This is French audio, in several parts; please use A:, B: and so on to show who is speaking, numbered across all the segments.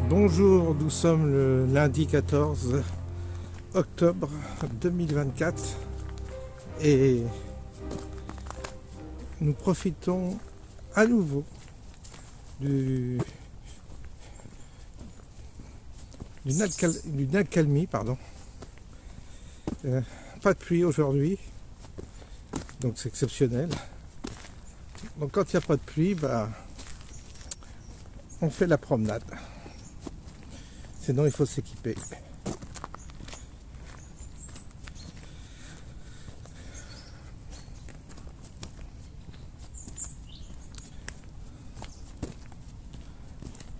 A: Bonjour, nous sommes le lundi 14 octobre 2024 et nous profitons à nouveau d'une accalmie. Pas de pluie aujourd'hui, donc c'est exceptionnel. Donc quand il n'y a pas de pluie, on fait la promenade. Sinon il faut s'équiper.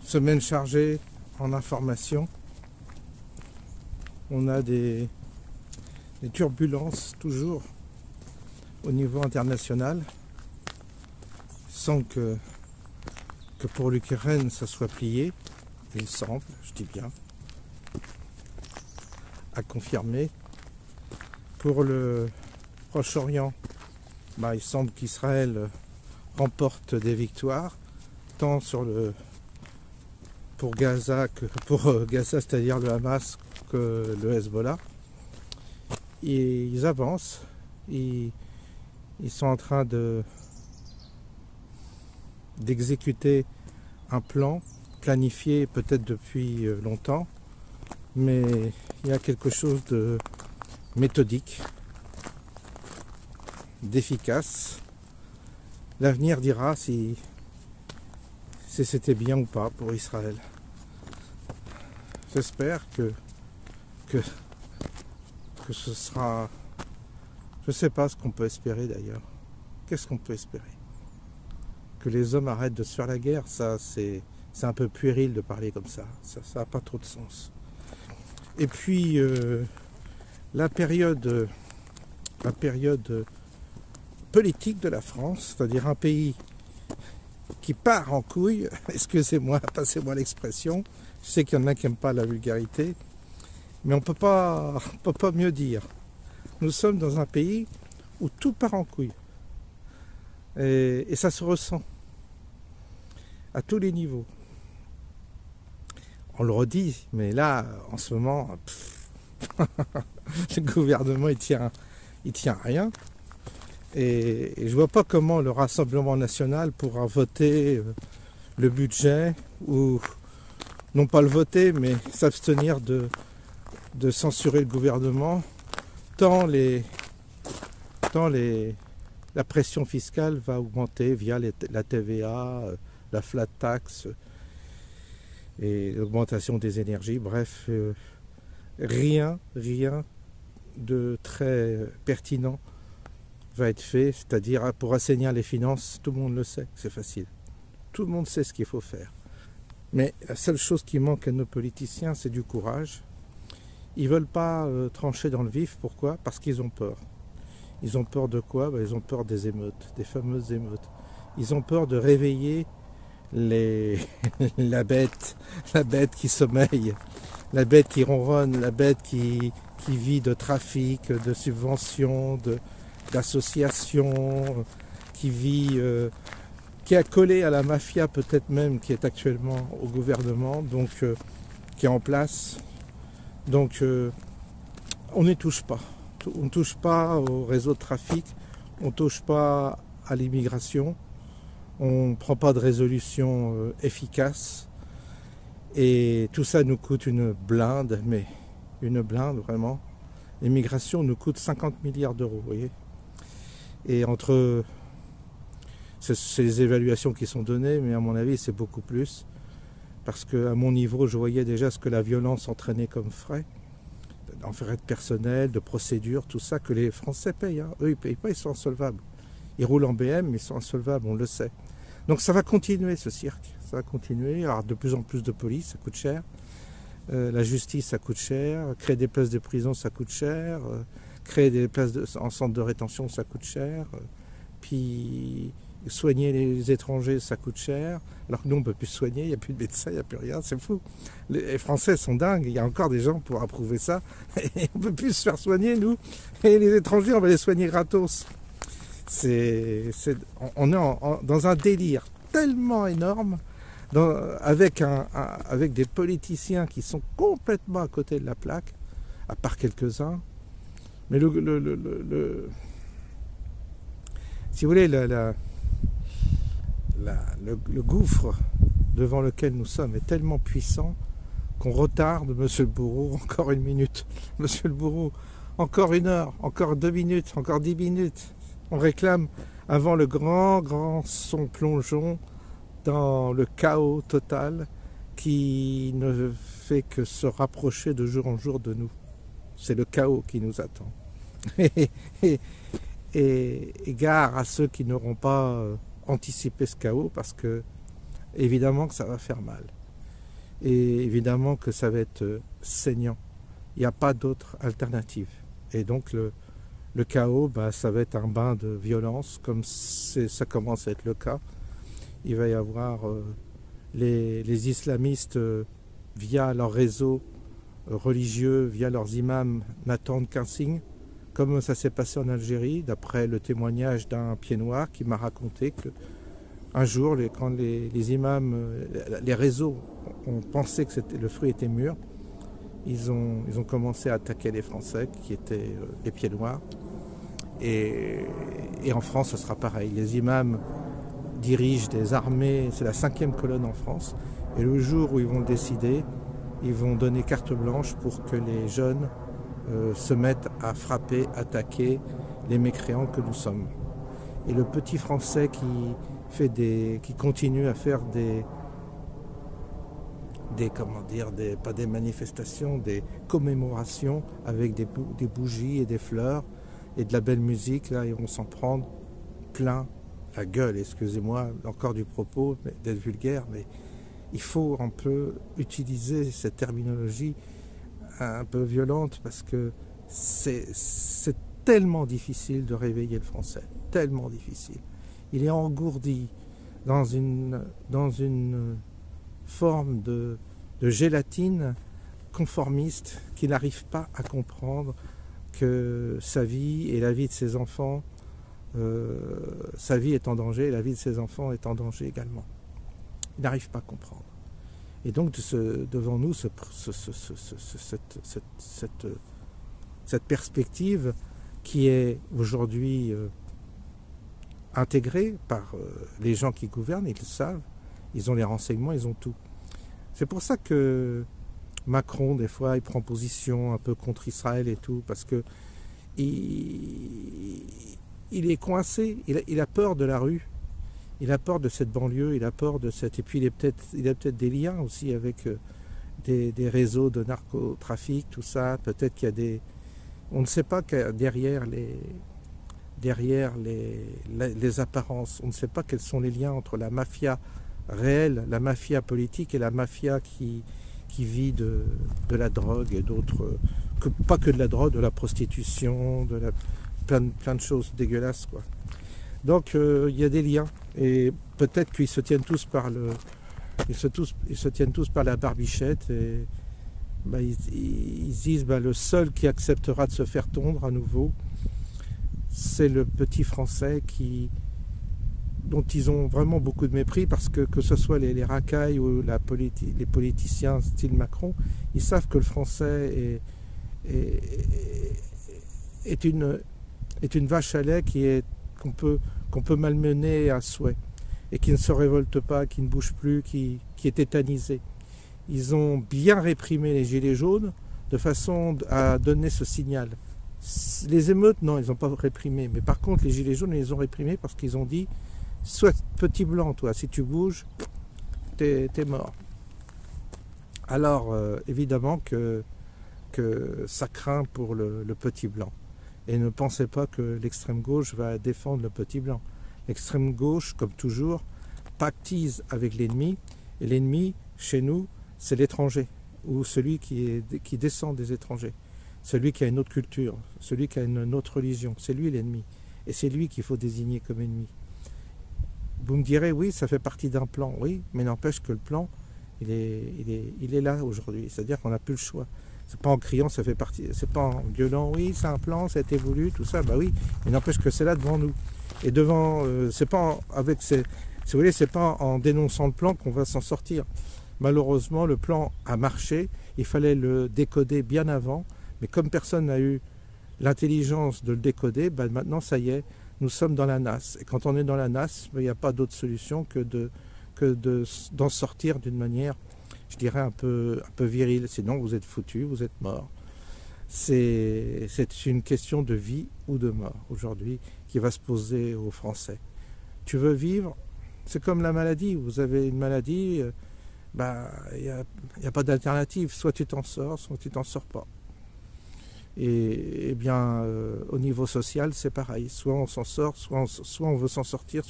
A: Semaine chargée en informations. On a des turbulences toujours au niveau international, sans que pour l'Ukraine ça soit plié. Il semble, je dis bien, à confirmer. Pour le Proche-Orient, il semble qu'Israël remporte des victoires, tant pour Gaza, c'est-à-dire le Hamas, que le Hezbollah. Et ils avancent, ils sont en train d'exécuter un plan planifié peut-être depuis longtemps, mais il y a quelque chose de méthodique, d'efficace. L'avenir dira si c'était bien ou pas pour Israël. J'espère que ce sera... Je ne sais pas ce qu'on peut espérer d'ailleurs. Qu'est-ce qu'on peut espérer? Que les hommes arrêtent de se faire la guerre, ça c'est un peu puéril de parler comme ça. Ça n'a pas trop de sens. Et puis la période politique de la France, c'est-à-dire un pays qui part en couille, excusez-moi, passez-moi l'expression, je sais qu'il y en a qui n'aiment pas la vulgarité, mais on peut pas mieux dire. Nous sommes dans un pays où tout part en couille. Et ça se ressent à tous les niveaux. On le redit, mais là, en ce moment, le gouvernement, il tient à rien. Et je vois pas comment le Rassemblement national pourra voter le budget, ou non pas le voter, mais s'abstenir de censurer le gouvernement, tant la pression fiscale va augmenter via la TVA, la flat tax et l'augmentation des énergies. Bref, rien de très pertinent va être fait, c'est-à-dire pour assainir les finances. Tout le monde le sait, c'est facile. Tout le monde sait ce qu'il faut faire. Mais la seule chose qui manque à nos politiciens, c'est du courage. Ils ne veulent pas trancher dans le vif. Pourquoi? Parce qu'ils ont peur. Ils ont peur de quoi? Ils ont peur des émeutes, des fameuses émeutes. Ils ont peur de réveiller la bête qui sommeille, la bête qui ronronne, la bête qui vit de trafic, de subventions, d'associations, qui a collé à la mafia peut-être même, qui est actuellement au gouvernement, donc qui est en place. Donc on n'y touche pas. On ne touche pas au réseau de trafic, on ne touche pas à l'immigration, on ne prend pas de résolution efficace. Et tout ça nous coûte une blinde, mais une blinde vraiment. L'immigration nous coûte 50 milliards d'euros, vous voyez. Et c'est les évaluations qui sont données, mais à mon avis c'est beaucoup plus. Parce qu'à mon niveau, je voyais déjà ce que la violence entraînait comme frais. En frais de personnel, de procédures, tout ça que les Français payent. Eux, ils ne payent pas, ils sont insolvables. Ils roulent en BM, mais ils sont insolvables, on le sait. Donc ça va continuer ce cirque. Ça va continuer. Alors de plus en plus de police, ça coûte cher. La justice, ça coûte cher. Créer des places de prison, ça coûte cher. Créer des places en centre de rétention, ça coûte cher. Puis soigner les étrangers, ça coûte cher. Alors que nous, on ne peut plus se soigner, il n'y a plus de médecins, il n'y a plus rien, c'est fou. Les Français sont dingues, il y a encore des gens pour approuver ça. Et on ne peut plus se faire soigner, nous. Et les étrangers, on va les soigner gratos. On est dans un délire tellement énorme avec des politiciens qui sont complètement à côté de la plaque, à part quelques-uns. Mais si vous voulez, le gouffre devant lequel nous sommes est tellement puissant qu'on retarde Monsieur le bourreau encore une minute. Monsieur le bourreau, encore 1 heure, encore 2 minutes, encore 10 minutes. On réclame avant le grand son plongeon dans le chaos total qui ne fait que se rapprocher de jour en jour de nous. C'est le chaos qui nous attend. Et gare à ceux qui n'auront pas anticipé ce chaos, parce que évidemment que ça va faire mal. Et évidemment que ça va être saignant. Il n'y a pas d'autre alternative. Et donc le chaos, ça va être un bain de violence, comme ça commence à être le cas. Il va y avoir les islamistes, via leur réseau religieux, via leurs imams, n'attendent qu'un signe, comme ça s'est passé en Algérie, d'après le témoignage d'un pied-noir qui m'a raconté que un jour, quand les imams, les réseaux ont pensé que le fruit était mûr, ils ont commencé à attaquer les Français qui étaient les pieds noirs. Et en France, ce sera pareil. Les imams dirigent des armées, c'est la 5e colonne en France. Et le jour où ils vont le décider, ils vont donner carte blanche pour que les jeunes se mettent à frapper, attaquer les mécréants que nous sommes. Et le petit Français qui continue à faire pas des manifestations, des commémorations avec des bougies et des fleurs et de la belle musique, là, ils vont s'en prendre plein la gueule, excusez-moi encore du propos, d'être vulgaire, mais il faut un peu utiliser cette terminologie un peu violente, parce que c'est tellement difficile de réveiller le Français, tellement difficile. Il est engourdi dans une forme de gélatine conformiste qu'il n'arrive pas à comprendre que sa vie et la vie de ses enfants, sa vie est en danger et la vie de ses enfants est en danger également. Il n'arrive pas à comprendre. Et donc devant nous, cette perspective qui est aujourd'hui intégrée par les gens qui gouvernent, ils le savent, ils ont les renseignements, ils ont tout. C'est pour ça que Macron, des fois, il prend position un peu contre Israël et tout, parce que il est coincé, il a peur de la rue, il a peur de cette banlieue, il a peur de cette... Et puis il a peut-être des liens aussi avec des réseaux de narcotrafic, tout ça. Peut-être qu'il y a des... On ne sait pas que derrière les apparences, on ne sait pas quels sont les liens entre la mafia réelle, la mafia politique et la mafia qui vit de la drogue et d'autres... pas que de la drogue, de la prostitution, plein de choses dégueulasses, quoi. Donc il y a des liens, et peut-être qu'ils se tiennent tous par la barbichette, et ils disent le seul qui acceptera de se faire tondre à nouveau, c'est le petit Français dont ils ont vraiment beaucoup de mépris, parce que ce soit les racailles ou les politiciens style Macron, ils savent que le Français est une vache à lait qu'on peut malmener à souhait, et qui ne se révolte pas, qui ne bouge plus, qui est tétanisé. Ils ont bien réprimé les gilets jaunes de façon à donner ce signal. Les émeutes, non, ils n'ont pas réprimé, mais par contre les gilets jaunes, ils les ont réprimés parce qu'ils ont dit: sois petit blanc, toi, si tu bouges, t'es mort. Alors évidemment que ça craint pour le petit blanc. Et ne pensez pas que l'extrême gauche va défendre le petit blanc. L'extrême gauche, comme toujours, pactise avec l'ennemi. Et l'ennemi, chez nous, c'est l'étranger, ou celui qui descend des étrangers. Celui qui a une autre culture, celui qui a une autre religion. C'est lui l'ennemi. Et c'est lui qu'il faut désigner comme ennemi. Vous me direz, oui, ça fait partie d'un plan. Oui, mais n'empêche que le plan, il est là aujourd'hui. C'est-à-dire qu'on n'a plus le choix. C'est pas en criant, ça fait partie, c'est pas en gueulant, oui, c'est un plan, ça a été voulu, tout ça, oui, mais n'empêche que c'est là devant nous. Et devant, c'est pas avec Si vous voulez, c'est pas en dénonçant le plan qu'on va s'en sortir. Malheureusement, le plan a marché, il fallait le décoder bien avant, mais comme personne n'a eu l'intelligence de le décoder, ben maintenant ça y est, nous sommes dans la nasse. Et quand on est dans la nasse, ben, il n'y a pas d'autre solution que d'en sortir d'une manière, je dirais, un peu virile. Sinon, vous êtes foutu, vous êtes mort. C'est une question de vie ou de mort aujourd'hui qui va se poser aux Français. Tu veux vivre? C'est comme la maladie. Vous avez une maladie, il n'y a pas d'alternative. Soit tu t'en sors, soit tu t'en sors pas. Et bien, au niveau social, c'est pareil. Soit on s'en sort, soit on veut s'en sortir.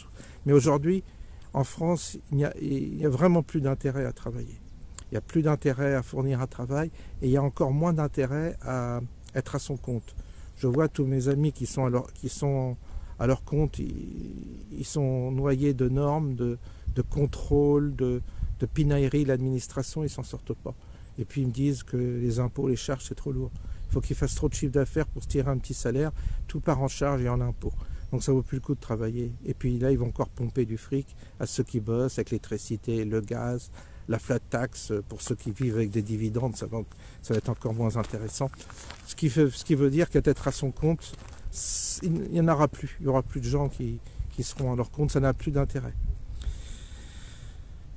A: Mais aujourd'hui, en France, il n'y a vraiment plus d'intérêt à travailler. Il n'y a plus d'intérêt à fournir un travail et il y a encore moins d'intérêt à être à son compte. Je vois tous mes amis qui sont à leur compte, ils sont noyés de normes, de contrôles, de pinaillerie, l'administration, ils ne s'en sortent pas. Et puis ils me disent que les impôts, les charges, c'est trop lourd. Il faut qu'ils fassent trop de chiffre d'affaires pour se tirer un petit salaire, tout part en charge et en impôts. Donc ça vaut plus le coup de travailler. Et puis là, ils vont encore pomper du fric à ceux qui bossent avec l'électricité, le gaz, la flat tax pour ceux qui vivent avec des dividendes, ça va être encore moins intéressant. Ce qui veut dire qu'être à son compte, il n'y en aura plus. Il n'y aura plus de gens qui seront à leur compte, ça n'a plus d'intérêt.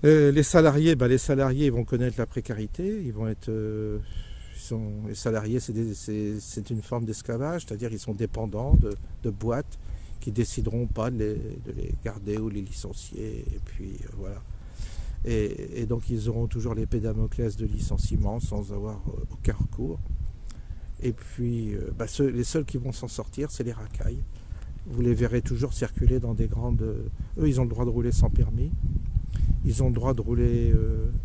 A: Les salariés, ils vont connaître la précarité, ils vont être... les salariés, c'est une forme d'esclavage, c'est-à-dire ils sont dépendants de boîtes qui décideront pas de les garder ou les licencier, et puis voilà. Et donc ils auront toujours l'épée Damoclès de licenciement sans avoir aucun recours. Et puis les seuls qui vont s'en sortir, c'est les racailles. Vous les verrez toujours circuler dans des grandes... Eux, ils ont le droit de rouler sans permis. Ils ont le droit de rouler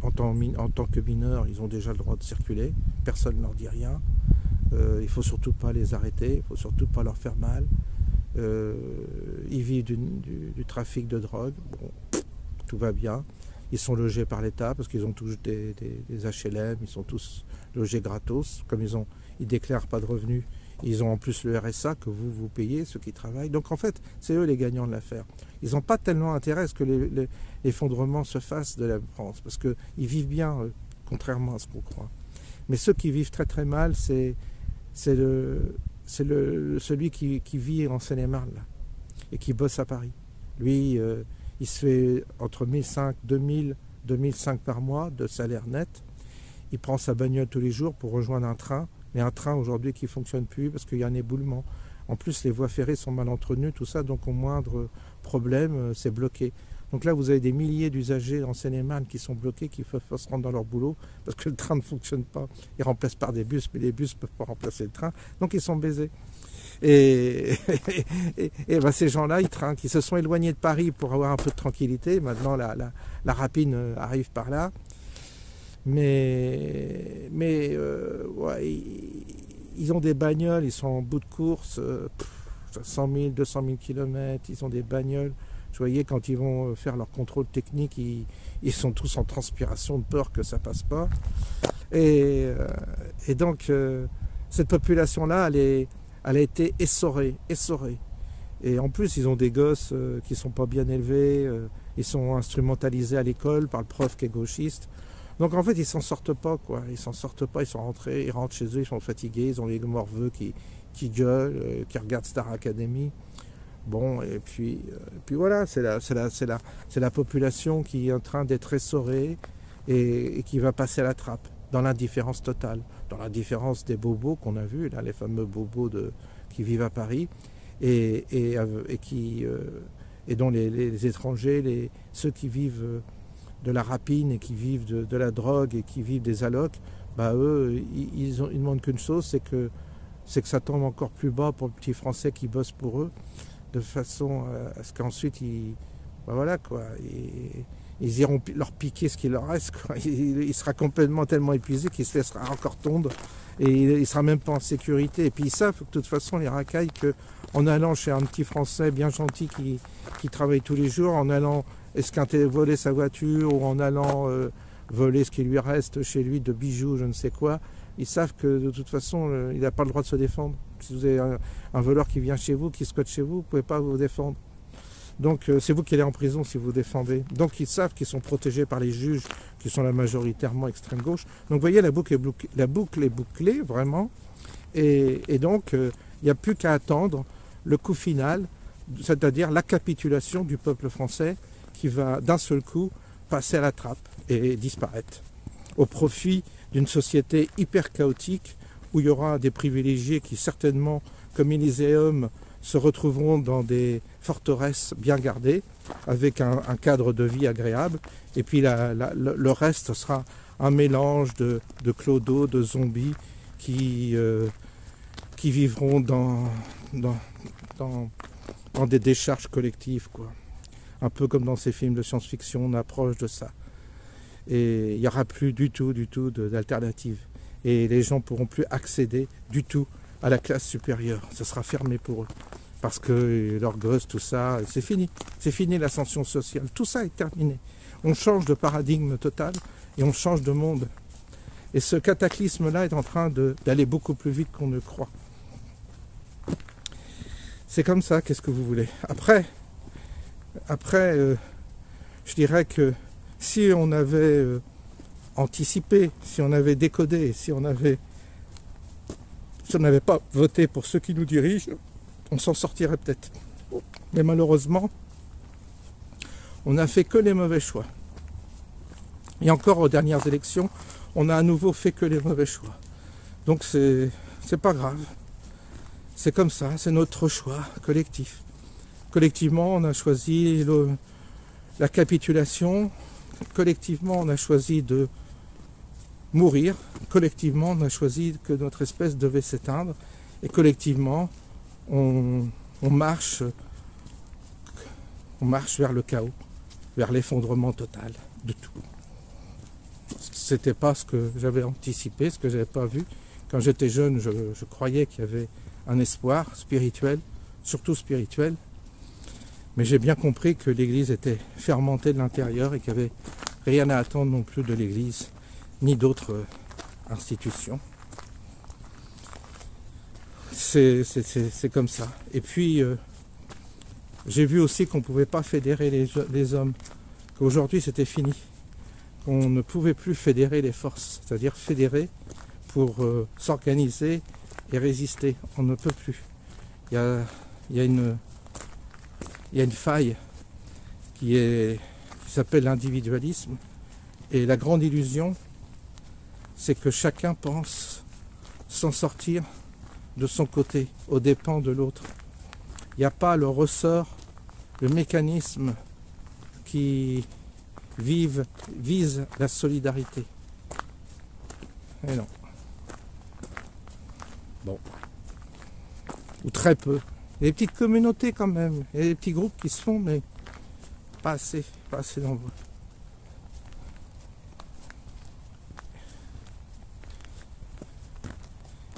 A: en tant que mineurs, ils ont déjà le droit de circuler. Personne ne leur dit rien. Il ne faut surtout pas les arrêter, il ne faut surtout pas leur faire mal. Ils vivent du trafic de drogue. Bon, tout va bien. Ils sont logés par l'État parce qu'ils ont tous des HLM, ils sont tous logés gratos. Comme ils ne déclarent pas de revenus, ils ont en plus le RSA que vous payez, ceux qui travaillent. Donc en fait, c'est eux les gagnants de l'affaire. Ils n'ont pas tellement intérêt à ce que l'effondrement se fasse de la France, parce qu'ils vivent bien, contrairement à ce qu'on croit. Mais ceux qui vivent très très mal, c'est celui qui vit en Seine-et-Marne et qui bosse à Paris. Lui, il se fait entre 1500, 2000, 2005 par mois de salaire net. Il prend sa bagnole tous les jours pour rejoindre un train, mais un train aujourd'hui qui ne fonctionne plus parce qu'il y a un éboulement. En plus, les voies ferrées sont mal entretenues, tout ça, donc au moindre problème, c'est bloqué. Donc là, vous avez des milliers d'usagers en Seine-et-Marne qui sont bloqués, qui peuvent pas se rendre dans leur boulot parce que le train ne fonctionne pas. Ils remplacent par des bus, mais les bus ne peuvent pas remplacer le train, donc ils sont baisés. Et ces gens-là, ils trinquent. Ils se sont éloignés de Paris pour avoir un peu de tranquillité. Maintenant, la rapine arrive par là. Mais ouais, ils ont des bagnoles, ils sont en bout de course, 100 000, 200 000 km, ils ont des bagnoles. Je voyais quand ils vont faire leur contrôle technique, ils sont tous en transpiration de peur que ça passe pas. Et donc, cette population-là, elle a été essorée. Et en plus, ils ont des gosses qui sont pas bien élevés, ils sont instrumentalisés à l'école par le prof qui est gauchiste. Donc en fait, ils s'en sortent pas, quoi. Ils s'en sortent pas, ils sont rentrés, ils rentrent chez eux, ils sont fatigués, ils ont les morveux qui gueulent, qui regardent Star Academy. Bon, et puis voilà, c'est la population qui est en train d'être essorée et qui va passer à la trappe, dans l'indifférence totale, dans l'indifférence des bobos qu'on a vus, là, les fameux bobos qui vivent à Paris, et dont les étrangers, ceux qui vivent de la rapine et qui vivent de la drogue et qui vivent des allocs, eux, ils demandent qu'une chose, c'est que ça tombe encore plus bas pour le petit Français qui bosse pour eux, de façon à ce qu'ensuite, ils iront leur piquer ce qu'il leur reste, quoi. Il sera complètement tellement épuisé qu'il se laissera encore tondre et il ne sera même pas en sécurité. Et puis ils savent, de toute façon, les racailles, qu'en allant chez un petit Français bien gentil qui travaille tous les jours, en allant voler sa voiture ou en allant voler ce qui lui reste chez lui de bijoux, je ne sais quoi, ils savent que de toute façon, il n'a pas le droit de se défendre. Si vous avez un voleur qui vient chez vous, qui squatte chez vous, vous ne pouvez pas vous défendre. Donc c'est vous qui allez en prison si vous défendez. Donc ils savent qu'ils sont protégés par les juges qui sont la majoritairement extrême gauche. Donc vous voyez, la boucle est bouclée vraiment. Et donc il n'y a plus qu'à attendre le coup final, c'est-à-dire la capitulation du peuple français qui va d'un seul coup passer à la trappe et disparaître au profit d'une société hyper chaotique où il y aura des privilégiés qui certainement, comme Élyséeum, se retrouveront dans des forteresses bien gardées avec un cadre de vie agréable, et puis le reste sera un mélange de clodos, de zombies qui vivront dans des décharges collectives, quoi. Un peu comme dans ces films de science-fiction, on approche de ça. Et il n'y aura plus du tout d'alternative. Et les gens ne pourront plus accéder du tout à la classe supérieure. Ça sera fermé pour eux. Parce que leurs gosses, tout ça, c'est fini. C'est fini l'ascension sociale. Tout ça est terminé. On change de paradigme total et on change de monde. Et ce cataclysme-là est en train d'aller beaucoup plus vite qu'on ne croit. C'est comme ça, qu'est-ce que vous voulez. Après, je dirais que si on avait anticipé, si on avait décodé, si on n'avait pas voté pour ceux qui nous dirigent, on s'en sortirait peut-être. Mais malheureusement, on n'a fait que les mauvais choix. Et encore aux dernières élections, on a à nouveau fait que les mauvais choix. Donc c'est pas grave. C'est comme ça, c'est notre choix collectif. Collectivement, on a choisi la capitulation. Collectivement, on a choisi de mourir. Collectivement, on a choisi que notre espèce devait s'éteindre. Et collectivement, on marche vers le chaos, vers l'effondrement total de tout. C'était pas ce que j'avais anticipé, ce que j'avais pas vu. Quand j'étais jeune, je croyais qu'il y avait un espoir spirituel, surtout spirituel. Mais j'ai bien compris que l'Église était fermentée de l'intérieur et qu'il n'y avait rien à attendre non plus de l'Église, ni d'autres institutions. C'est comme ça. Et puis, j'ai vu aussi qu'on ne pouvait pas fédérer les hommes, qu'aujourd'hui c'était fini, qu'on ne pouvait plus fédérer les forces, c'est-à-dire fédérer pour s'organiser et résister. On ne peut plus. Il y a une faille qui s'appelle l'individualisme. Et la grande illusion, c'est que chacun pense s'en sortir de son côté, aux dépens de l'autre. Il n'y a pas le ressort, le mécanisme qui vise la solidarité. Et non. Bon. Ou très peu. Il y a des petites communautés quand même. Il y a des petits groupes qui se font, mais pas assez nombreux.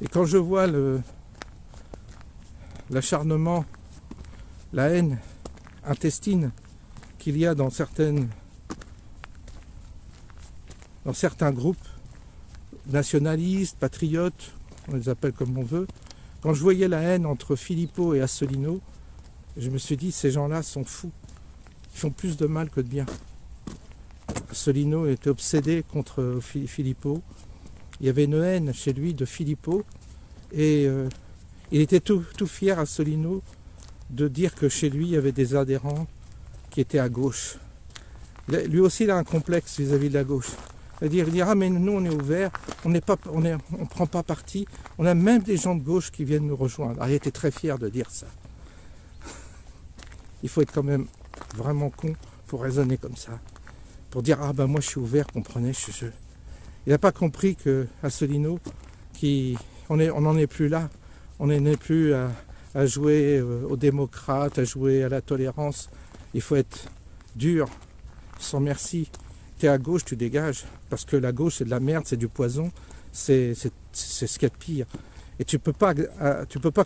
A: Et quand je vois l'acharnement, la haine intestine qu'il y a dans certains groupes nationalistes, patriotes, on les appelle comme on veut, quand je voyais la haine entre Philippot et Asselineau, je me suis dit, ces gens-là sont fous. Ils font plus de mal que de bien. Asselineau était obsédé contre Philippot. Il y avait une haine chez lui de Philippot. Et il était tout fier, Asselineau, de dire que chez lui, il y avait des adhérents qui étaient à gauche. Lui aussi, il a un complexe vis-à-vis de la gauche. C'est-à-dire, il dira, mais nous, on est ouverts, on ne prend pas parti. On a même des gens de gauche qui viennent nous rejoindre. Alors, il était très fier de dire ça. Il faut être quand même vraiment con pour raisonner comme ça. Pour dire, ah ben moi, je suis ouvert, comprenez, il n'a pas compris que Asselineau, on n'en est plus là. On n'en est plus à jouer aux démocrates, à jouer à la tolérance. Il faut être dur, sans merci. Tu es à gauche, tu dégages. Parce que la gauche, c'est de la merde, c'est du poison. C'est ce qu'il y a de pire. Et tu peux pas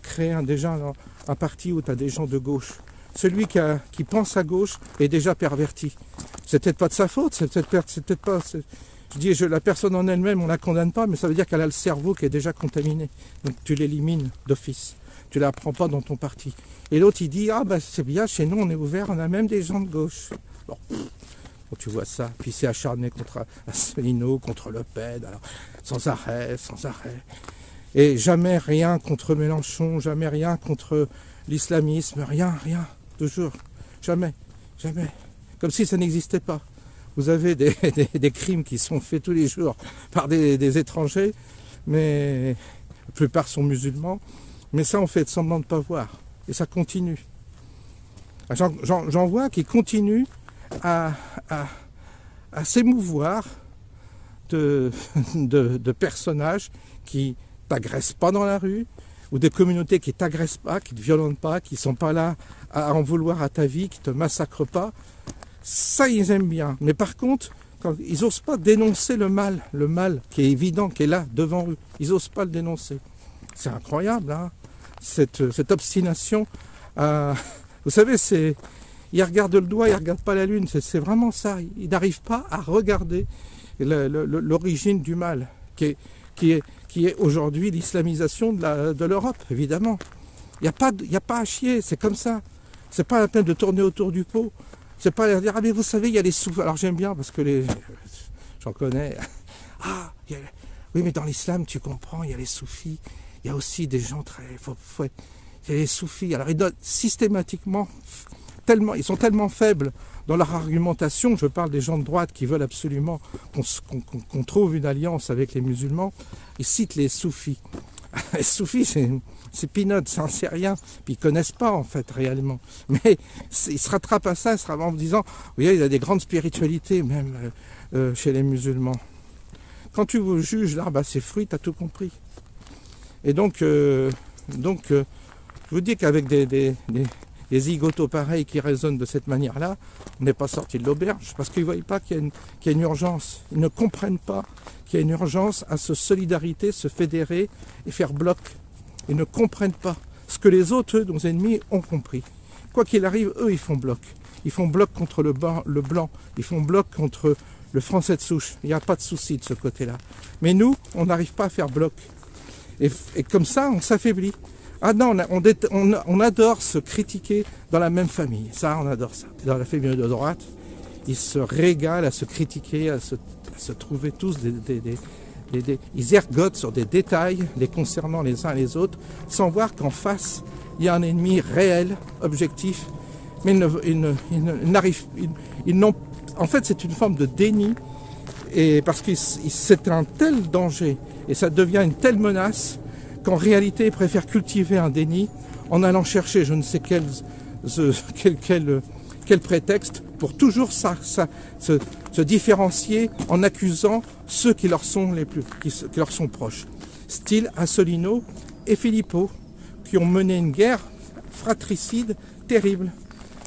A: créer un parti où tu as des gens de gauche. Celui qui pense à gauche est déjà perverti. C'est peut-être pas de sa faute, c'est peut-être pas... Je dis, la personne en elle-même, on ne la condamne pas, mais ça veut dire qu'elle a le cerveau qui est déjà contaminé. Donc tu l'élimines d'office. Tu ne la prends pas dans ton parti. Et l'autre, il dit, ah ben c'est bien, chez nous, on est ouvert, on a même des gens de gauche. Bon, quand tu vois ça, puis c'est acharné contre Asselineau, contre Le Pen, alors, sans arrêt, sans arrêt. Et jamais rien contre Mélenchon, jamais rien contre l'islamisme, rien, toujours, jamais, jamais. Comme si ça n'existait pas. Vous avez des crimes qui sont faits tous les jours par des étrangers, mais la plupart sont musulmans, mais ça on fait semblant de ne pas voir, et ça continue. J'en vois qui continuent à s'émouvoir de personnages qui t'agressent pas dans la rue, ou des communautés qui t'agressent pas, qui te violentent pas, qui sont pas là à en vouloir à ta vie, qui te massacrent pas. Ça, ils aiment bien. Mais par contre, quand ils n'osent pas dénoncer le mal qui est évident, qui est là, devant eux. Ils n'osent pas le dénoncer. C'est incroyable, hein, cette obstination. Vous savez, ils regardent le doigt, ils ne regardent pas la lune. C'est vraiment ça. Ils n'arrivent pas à regarder l'origine du mal, qui est aujourd'hui l'islamisation de l'Europe, évidemment. Il n'y a pas à chier, c'est comme ça. C'est pas la peine de tourner autour du pot. C'est pas à dire, ah mais vous savez, il y a les soufis. Alors j'aime bien parce que j'en connais. Ah, oui, mais dans l'islam, tu comprends, il y a les soufis. Il y a aussi des gens il y a les soufis. Alors ils donnent systématiquement, ils sont tellement faibles dans leur argumentation. Je parle des gens de droite qui veulent absolument qu'on trouve une alliance avec les musulmans. Ils citent les soufis. Les soufis, c'est peanuts, ça n'en sait rien. Puis ils ne connaissent pas, en fait, réellement. Mais ils se rattrapent à ça, en disant, oui, il y a des grandes spiritualités, même chez les musulmans. Quand tu vous juges l'arbre à ses fruits, tu as tout compris. Et donc je vous dis qu'avec des zigotos pareils qui raisonnent de cette manière-là, on n'est pas sorti de l'auberge, parce qu'ils ne voient pas qu'il y a une urgence. Ils ne comprennent pas qu'il y a une urgence à se solidarité, se fédérer et faire bloc. Ils ne comprennent pas ce que les autres, eux, nos ennemis, ont compris. Quoi qu'il arrive, eux, ils font bloc. Ils font bloc contre le blanc. Ils font bloc contre le français de souche. Il n'y a pas de souci de ce côté-là. Mais nous, on n'arrive pas à faire bloc. Et comme ça, on s'affaiblit. Ah non, on adore se critiquer dans la même famille. Ça, on adore ça. Dans la famille de droite, ils se régalent à se critiquer, à se trouver tous ils ergotent sur des détails les concernant les uns les autres, sans voir qu'en face, il y a un ennemi réel, objectif, mais en fait, c'est une forme de déni, et parce que c'est un tel danger, et ça devient une telle menace, qu'en réalité, ils préfèrent cultiver un déni en allant chercher je ne sais quel prétexte pour toujours se différencier en accusant ceux qui leur sont qui leur sont proches. Style Asselineau et Philippot, qui ont mené une guerre fratricide terrible.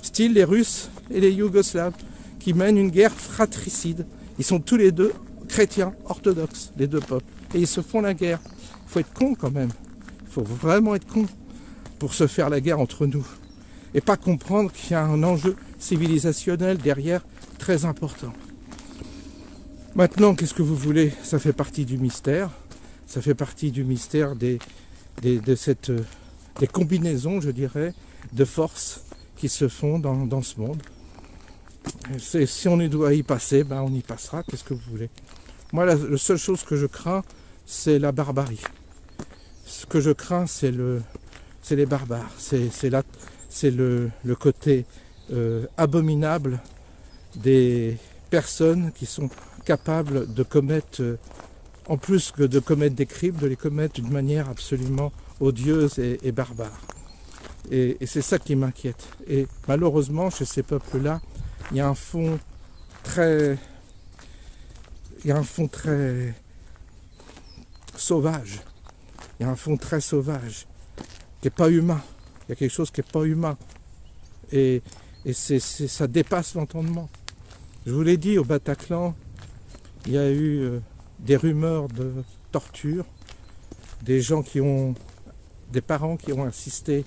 A: Style les Russes et les Yougoslaves, qui mènent une guerre fratricide. Ils sont tous les deux chrétiens orthodoxes, les deux peuples, et ils se font la guerre. Il faut être con quand même. Il faut vraiment être con pour se faire la guerre entre nous. Et pas comprendre qu'il y a un enjeu civilisationnel derrière très important. Maintenant, qu'est-ce que vous voulez? Ça fait partie du mystère. Ça fait partie du mystère des combinaisons, je dirais, de forces qui se font dans ce monde. Si on doit y passer, ben on y passera. Qu'est-ce que vous voulez? Moi, la seule chose que je crains, c'est la barbarie. Ce que je crains, c'est les barbares. C'est le côté abominable des personnes qui sont capables de commettre, en plus que de commettre des crimes, de les commettre d'une manière absolument odieuse et barbare. Et c'est ça qui m'inquiète. Et malheureusement, chez ces peuples-là, il y a un fond très sauvage. Il y a un fond très sauvage, qui n'est pas humain. Il y a quelque chose qui n'est pas humain. Et ça dépasse l'entendement. Je vous l'ai dit, au Bataclan, il y a eu des rumeurs de torture, des parents qui ont assisté,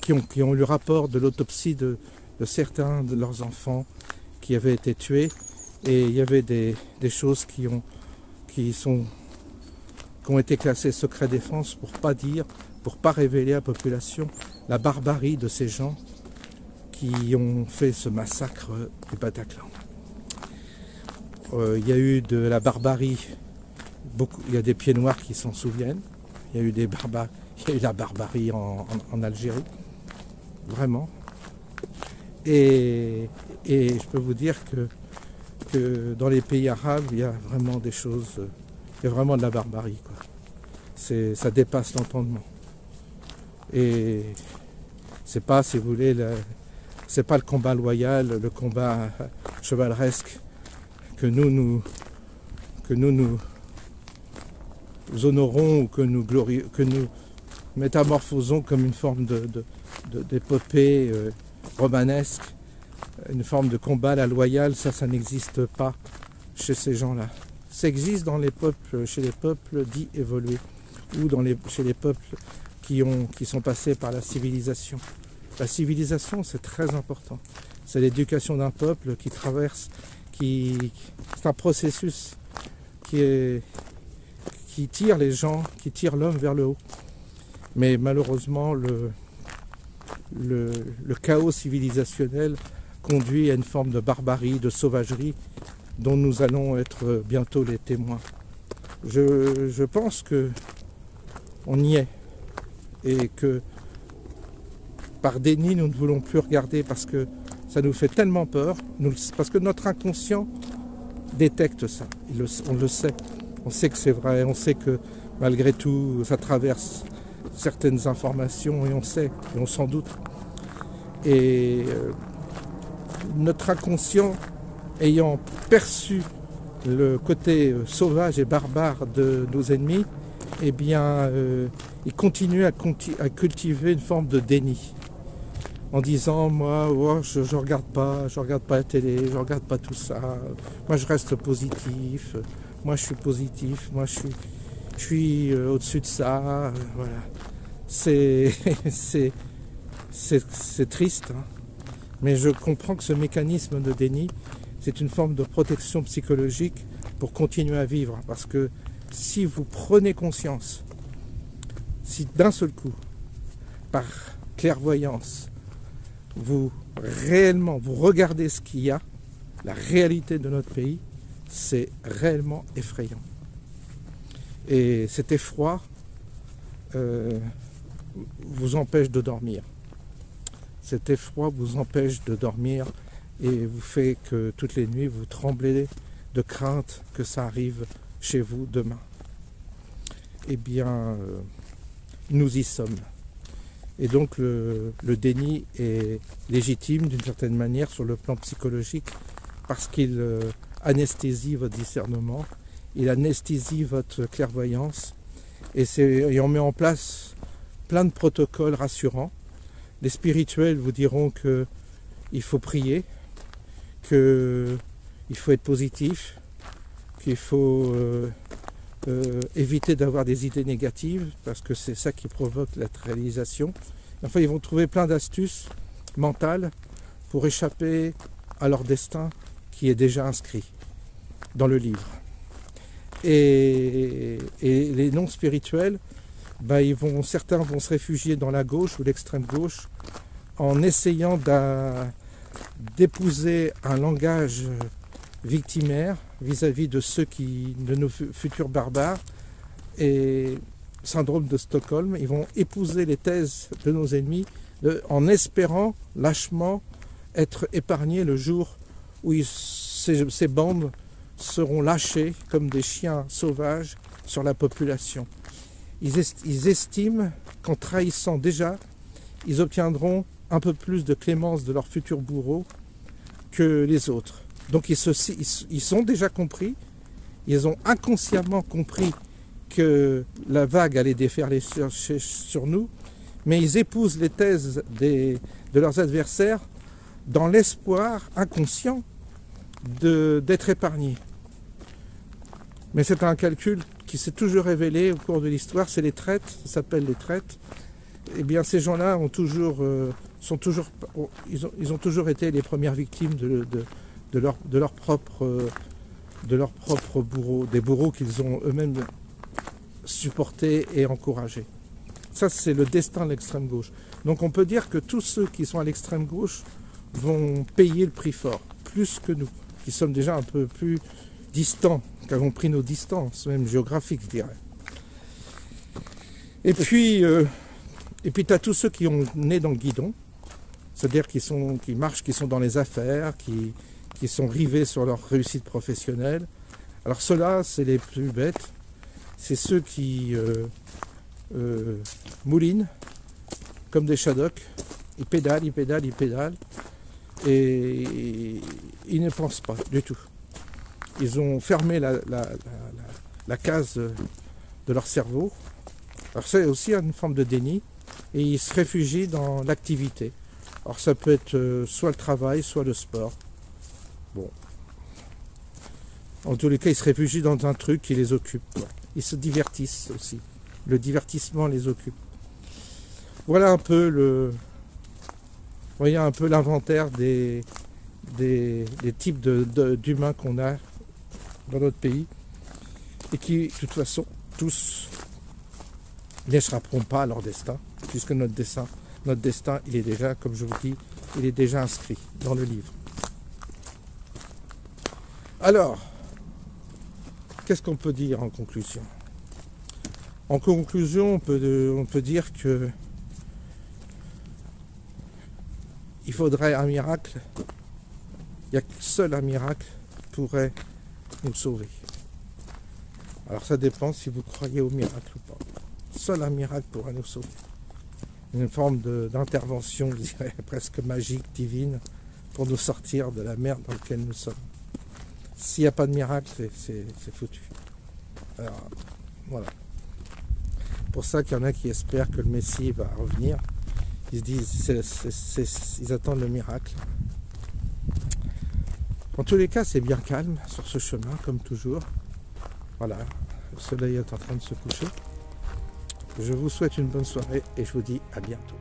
A: qui ont eu le rapport de l'autopsie de certains de leurs enfants qui avaient été tués Et il y avait des choses qui ont été classées secret défense pour pas dire, pour pas révéler à la population la barbarie de ces gens qui ont fait ce massacre du Bataclan. Il y a eu de la barbarie, il y a des pieds noirs qui s'en souviennent, il y a eu la barbarie en Algérie, vraiment. Et je peux vous dire que dans les pays arabes, il y a vraiment des choses, il y a vraiment de la barbarie, quoi. Ça dépasse l'entendement. Et c'est pas, si vous voulez, c'est pas le combat loyal, le combat chevaleresque que nous honorons ou que nous métamorphosons comme une forme d'épopée romanesque, une forme de combat à la loyale. Ça n'existe pas chez ces gens-là. Ça existe dans les peuples, chez les peuples dits évolués, ou chez les peuples qui sont passés par la civilisation. La civilisation, c'est très important. C'est l'éducation d'un peuple qui traverse, c'est un processus qui tire les gens, qui tire l'homme vers le haut. Mais malheureusement, le chaos civilisationnel conduit à une forme de barbarie, de sauvagerie, dont nous allons être bientôt les témoins. Je pense qu'on y est, et que par déni, nous ne voulons plus regarder parce que ça nous fait tellement peur, parce que notre inconscient détecte ça, on le sait. On sait que c'est vrai, on sait que malgré tout, ça traverse certaines informations, et on sait, et on s'en doute. Et notre inconscient, ayant perçu le côté sauvage et barbare de nos ennemis, eh bien, il continue à cultiver une forme de déni. En disant, moi, oh, je regarde pas la télé, je regarde pas tout ça, moi je reste positif, moi je suis positif, moi je suis au-dessus de ça, voilà. C'est triste, hein. Mais je comprends que ce mécanisme de déni, c'est une forme de protection psychologique pour continuer à vivre. Parce que si vous prenez conscience, si d'un seul coup, par clairvoyance, vous regardez ce qu'il y a, la réalité de notre pays, c'est réellement effrayant. Et cet effroi vous empêche de dormir. Cet effroi vous empêche de dormir et vous fait que toutes les nuits vous tremblez de crainte que ça arrive chez vous demain. Eh bien, nous y sommes. Et donc le déni est légitime d'une certaine manière sur le plan psychologique parce qu'il anesthésie votre discernement, il anesthésie votre clairvoyance et on met en place plein de protocoles rassurants. Les spirituels vous diront qu'il faut prier, qu'il faut être positif, qu'il faut éviter d'avoir des idées négatives parce que c'est ça qui provoque la réalisation. Enfin, ils vont trouver plein d'astuces mentales pour échapper à leur destin qui est déjà inscrit dans le livre. Et les non spirituels, certains vont se réfugier dans la gauche ou l'extrême gauche en essayant d'épouser un langage victimaire vis-à-vis de de nos futurs barbares et syndrome de Stockholm. Ils vont épouser les thèses de nos ennemis en espérant lâchement être épargnés le jour où ces bandes seront lâchées comme des chiens sauvages sur la population. Ils estiment qu'en trahissant déjà, ils obtiendront un peu plus de clémence de leurs futurs bourreaux que les autres. Donc ils sont déjà compris, ils ont inconsciemment compris que la vague allait déferler sur nous, mais ils épousent les thèses de leurs adversaires dans l'espoir inconscient d'être épargnés. Mais c'est un calcul qui s'est toujours révélé au cours de l'histoire, c'est les traites, ça s'appelle les traites. Eh bien ces gens-là ils ont toujours été les premières victimes leur propre bourreaux, des bourreaux qu'ils ont eux-mêmes supportés et encouragés. Ça, c'est le destin de l'extrême gauche. Donc on peut dire que tous ceux qui sont à l'extrême gauche vont payer le prix fort, plus que nous, qui sommes déjà un peu plus distants, qui avons pris nos distances, même géographiques, je dirais. Et puis tu as tous ceux qui ont né dans le guidon, c'est-à-dire qui marchent, qui sont dans les affaires, qui sont rivés sur leur réussite professionnelle. Alors ceux-là, c'est les plus bêtes, c'est ceux qui moulinent comme des shaddocks, ils pédalent, et ils ne pensent pas du tout. Ils ont fermé la case de leur cerveau. Alors c'est aussi une forme de déni, et ils se réfugient dans l'activité. Alors ça peut être soit le travail, soit le sport. Bon. En tous les cas, ils se réfugient dans un truc qui les occupe, quoi. Ils se divertissent aussi. Le divertissement les occupe. Voilà un peu voyez un peu l'inventaire des types d'humains qu'on a dans notre pays et qui, de toute façon, tous n'échapperont pas à leur destin, puisque notre destin, il est déjà, comme je vous dis, il est déjà inscrit dans le livre. Alors, qu'est-ce qu'on peut dire en conclusion? En conclusion, on peut dire que il faudrait un miracle. Il n'y a que seul un miracle qui pourrait nous sauver. Alors ça dépend si vous croyez au miracle ou pas. Seul un miracle pourrait nous sauver. Une forme d'intervention, je dirais, presque magique, divine, pour nous sortir de la merde dans laquelle nous sommes. S'il n'y a pas de miracle, c'est foutu. Alors, voilà. Pour ça qu'il y en a qui espèrent que le Messie va revenir. Ils se disent, ils attendent le miracle. En tous les cas, c'est bien calme sur ce chemin, comme toujours. Voilà, le soleil est en train de se coucher. Je vous souhaite une bonne soirée et je vous dis à bientôt.